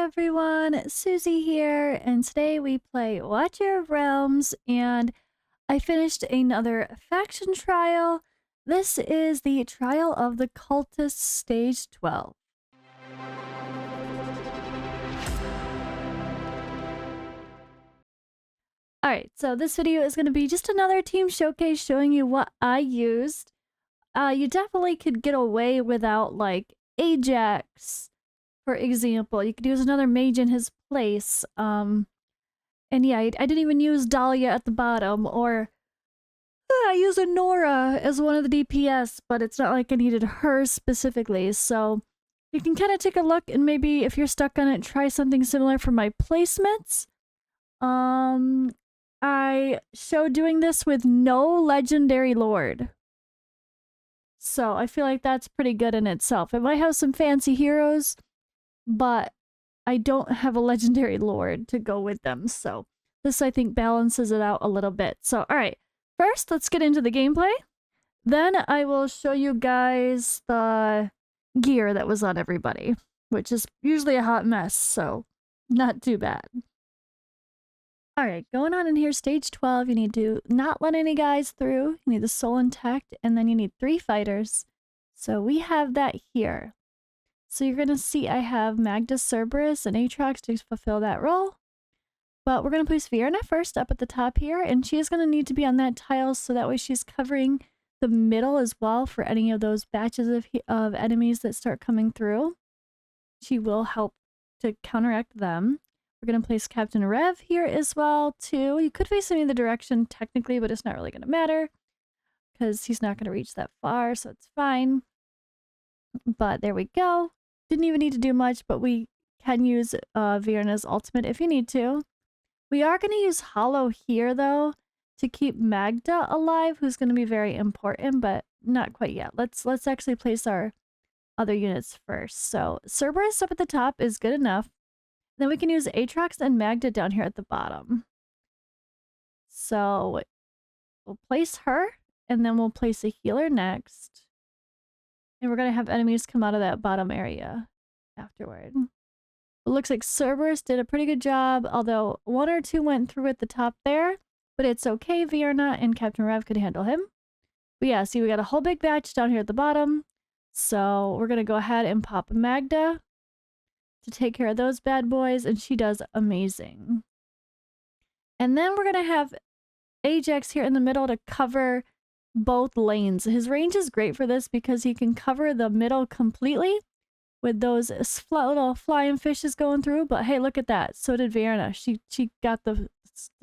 everyone, Suzi here, and today we play Watcher of Realms, and I finished another faction trial. This is the Trial of the Cultists Stage 12. Alright, so this video is going to be just another team showcase showing you what I used. You definitely could get away without, like, Ajax, for example. You could use another mage in his place. And yeah, I didn't even use Dahlia at the bottom, or I use Nora as one of the DPS, but it's not like I needed her specifically. So you can kind of take a look, and maybe if you're stuck on it, try something similar for my placements. I showed doing this with no legendary lord. So I feel like that's pretty good in itself. It might have some fancy heroes, but I don't have a legendary lord to go with them. So this, I think, balances it out a little bit. So, all right. First, let's get into the gameplay. Then I will show you guys the gear that was on everybody, which is usually a hot mess, so not too bad. All right, going on in here, stage 12, you need to not let any guys through. You need the soul intact, and then you need 3 fighters. So we have that here. So you're going to see I have Magda, Cerberus, and Aatrox to fulfill that role. But we're going to place Vienna first up at the top here, and she is going to need to be on that tile so that way she's covering the middle as well for any of those batches of enemies that start coming through. She will help to counteract them. We're going to place Captain Rev here as well, too. You could face him in the direction technically, but it's not really going to matter because he's not going to reach that far, so it's fine. But there we go. Didn't even need to do much, but we can use Vienna's ultimate if you need to. We are going to use Hollow here, though, to keep Magda alive, who's going to be very important, but not quite yet. Let's actually place our other units first. So Cerberus up at the top is good enough. Then we can use Aatrox and Magda down here at the bottom. So we'll place her, and then we'll place a healer next. And we're going to have enemies come out of that bottom area afterward. It looks like Cerberus did a pretty good job, although 1 or 2 went through at the top there. But it's okay, Vienna and Captain Rev could handle him. But yeah, see, we got a whole big batch down here at the bottom. So we're going to go ahead and pop Magda to take care of those bad boys, and she does amazing. And then we're going to have Ajax here in the middle to cover both lanes. His range is great for this because he can cover the middle completely with those little flying fishes going through. But hey, look at that. So did Vienna. She got the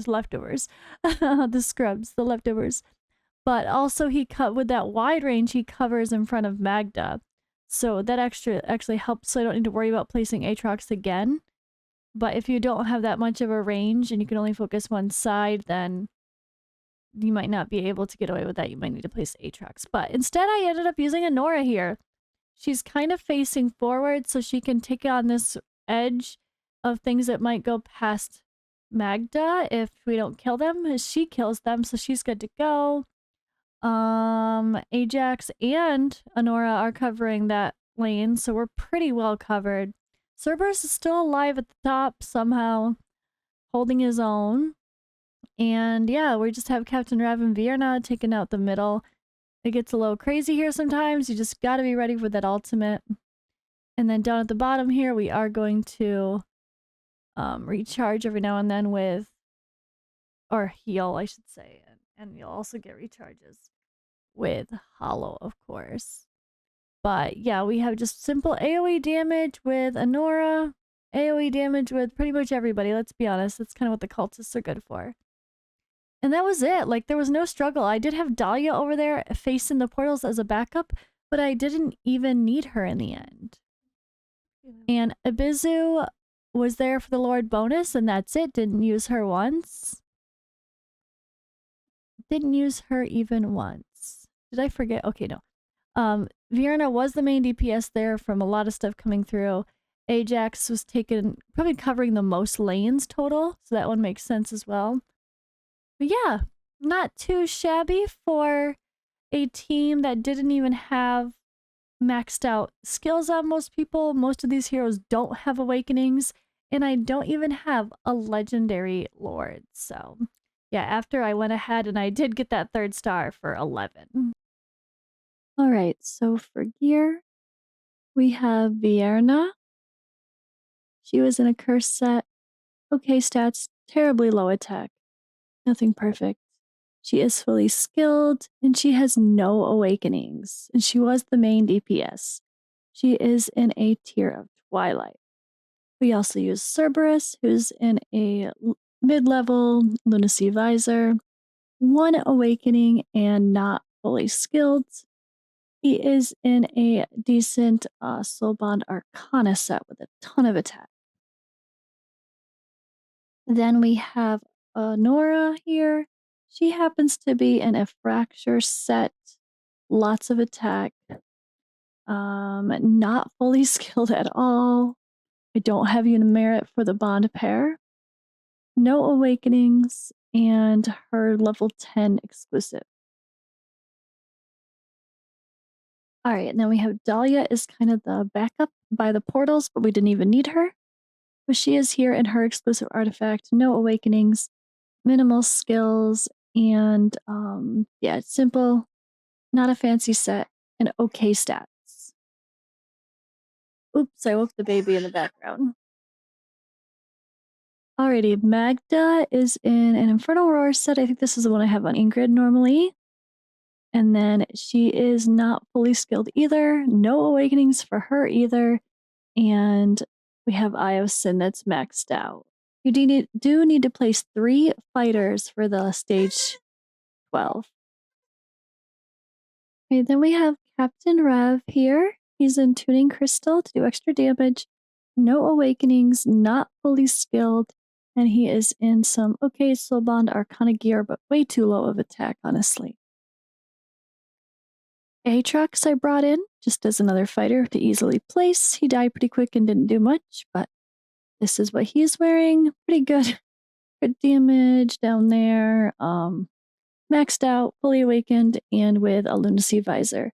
leftovers. The scrubs, the leftovers. But also he cut with that wide range, he covers in front of Magda. So that actually helps, so I don't need to worry about placing Aatrox again. But if you don't have that much of a range and you can only focus one side, then you might not be able to get away with that. You might need to place Aatrox. But instead, I ended up using a Nora here. She's kind of facing forward, so she can take on this edge of things that might go past Magda if we don't kill them. She kills them, so she's good to go. Ajax and Honora are covering that lane, so we're pretty well covered. Cerberus is still alive at the top somehow, holding his own. And yeah, we just have Captain Rev and Vienna taking out the middle. It gets a little crazy here sometimes. You just gotta be ready for that ultimate. And then down at the bottom here, we are going to recharge every now and then with, or heal, I should say. And you'll also get recharges with Hollow, of course. But yeah, we have just simple AoE damage with Honora, AoE damage with pretty much everybody, let's be honest. That's kind of what the cultists are good for. And that was it. Like, there was no struggle. I did have Dahlia over there facing the portals as a backup, but I didn't even need her in the end. And Ibizu was there for the Lord bonus, and that's it. Didn't use her once. Didn't use her even once. Did I forget? Okay, no. Vienna was the main DPS there from a lot of stuff coming through. Ajax was probably covering the most lanes total, so that one makes sense as well. But yeah, not too shabby for a team that didn't even have maxed out skills on most people. Most of these heroes don't have awakenings, and I don't even have a legendary lord. So yeah, after I went ahead and I did get that 3rd star for 11. All right, so for gear, we have Vierna. She was in a curse set. Okay stats, terribly low attack. Nothing perfect. She is fully skilled, and she has no awakenings, and she was the main DPS. She is in a tier of Twilight. We also use Cerberus, who's in a mid-level Lunacy Visor, 1 awakening and not fully skilled. He is in a decent Soulbond Arcana set with a ton of attack. Then we have Nora here. She happens to be in a Fracture set, lots of attack, not fully skilled at all. I don't have you in merit for the bond pair. No awakenings, and her level 10 exclusive. All right, and then we have Dahlia is kind of the backup by the portals, but we didn't even need her. But she is here in her exclusive artifact, no awakenings, minimal skills, and yeah, it's simple, not a fancy set, and okay stats. Oops, I woke the baby in the background. Alrighty, Magda is in an Infernal Roar set. I think this is the one I have on Ingrid normally. And then she is not fully skilled either. No awakenings for her either. And we have Eye of Sin that's maxed out. You do need to place 3 fighters for the stage 12. Okay, then we have Captain Rev here. He's in Tuning Crystal to do extra damage. No awakenings, not fully skilled. And he is in some okay Soulbond Arcana gear, but way too low of attack, honestly. Aatrox I brought in just as another fighter to easily place. He died pretty quick and didn't do much, but this is what he's wearing. Pretty good. Good damage down there. Maxed out, fully awakened, and with a Lunacy Visor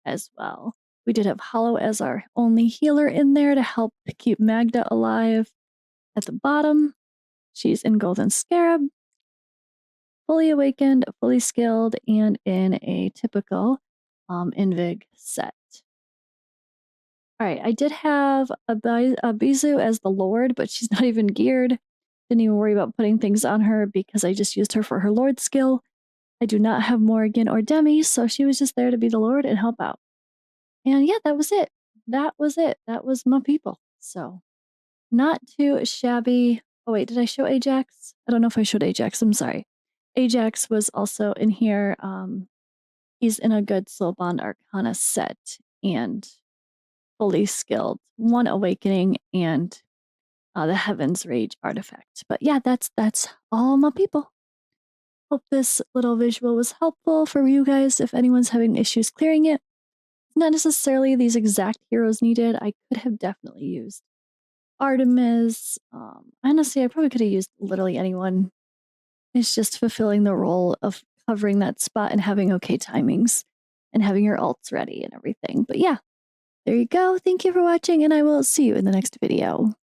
as well. We did have Hollow as our only healer in there to help keep Magda alive. At the bottom, she's in Golden Scarab, fully awakened, fully skilled, and in a typical Invig set. Alright, I did have a Bizu as the Lord, but she's not even geared. Didn't even worry about putting things on her because I just used her for her Lord skill. I do not have Morrigan or Demi, so she was just there to be the Lord and help out. And yeah, that was it. That was it. That was my people. So, not too shabby. Oh wait, did I show Ajax? I don't know if I showed Ajax. I'm sorry. Ajax was also in here. He's in a good Soulbond Arcana set and fully skilled. 1 awakening and the Heaven's Rage artifact. But yeah, that's all my people. Hope this little visual was helpful for you guys if anyone's having issues clearing it. Not necessarily these exact heroes needed. I could have definitely used Artemis. Honestly, I probably could have used literally anyone. It's just fulfilling the role of covering that spot and having okay timings and having your ults ready and everything. But yeah, there you go. Thank you for watching, and I will see you in the next video.